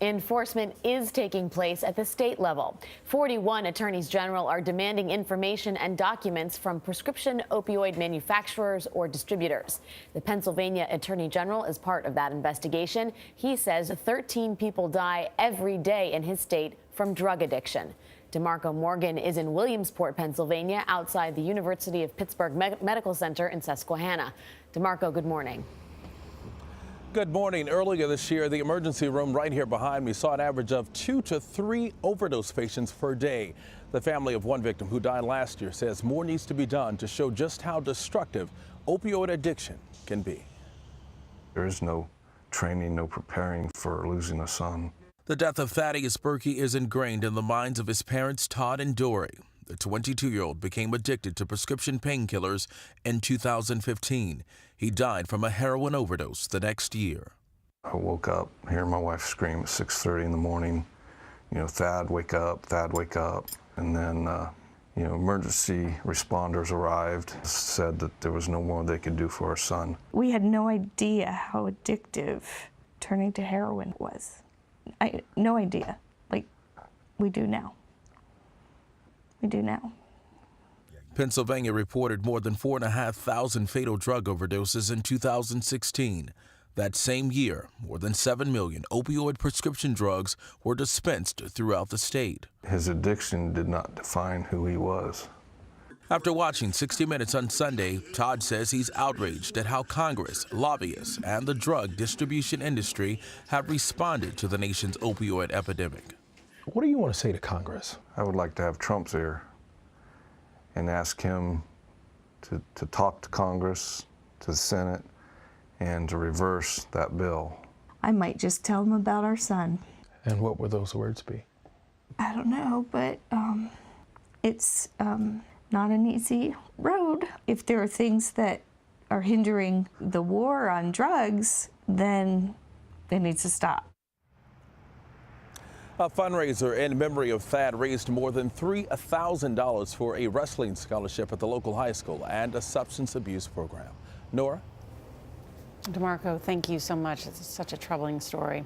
Enforcement is taking place at the state level. 41 attorneys general are demanding information and documents from prescription opioid manufacturers or distributors. The Pennsylvania Attorney General is part of that investigation. He says 13 people die every day in his state from drug addiction. Demarco Morgan is in Williamsport, Pennsylvania, outside the University of Pittsburgh Medical Center in Susquehanna. Demarco, good morning. Good morning. Earlier this year, the emergency room right here behind me saw an average of 2 to 3 overdose patients per day. The family of one victim who died last year says more needs to be done to show just how destructive opioid addiction can be. There is no training, no preparing for losing a son. The death of Thaddeus Berkey is ingrained in the minds of his parents, Todd and Dory. The 22-year-old became addicted to prescription painkillers in 2015. He died from a heroin overdose the next year. I woke up hearing my wife scream at 6:30 in the morning, Thad, wake up, Thad, wake up. And then, emergency responders arrived, said that there was no more they could do for our son. We had no idea how addictive turning to heroin was. No idea, like we do now. We do now. Pennsylvania reported more than 4,500 fatal drug overdoses in 2016. That same year, more than 7 million opioid prescription drugs were dispensed throughout the state. His addiction did not define who he was. After watching 60 Minutes on Sunday, Todd says he's outraged at how Congress, lobbyists, and the drug distribution industry have responded to the nation's opioid epidemic. What do you want to say to Congress? I would like to have Trump's ear and ask him to talk to Congress, to the Senate, and to reverse that bill. I might just tell them about our son. And what would those words be? I don't know, but it's not an easy road. If there are things that are hindering the war on drugs, then it needs to stop. A fundraiser in memory of Thad raised more than $3,000 for a wrestling scholarship at the local high school and a substance abuse program. Nora? Demarco, thank you so much. It's such a troubling story.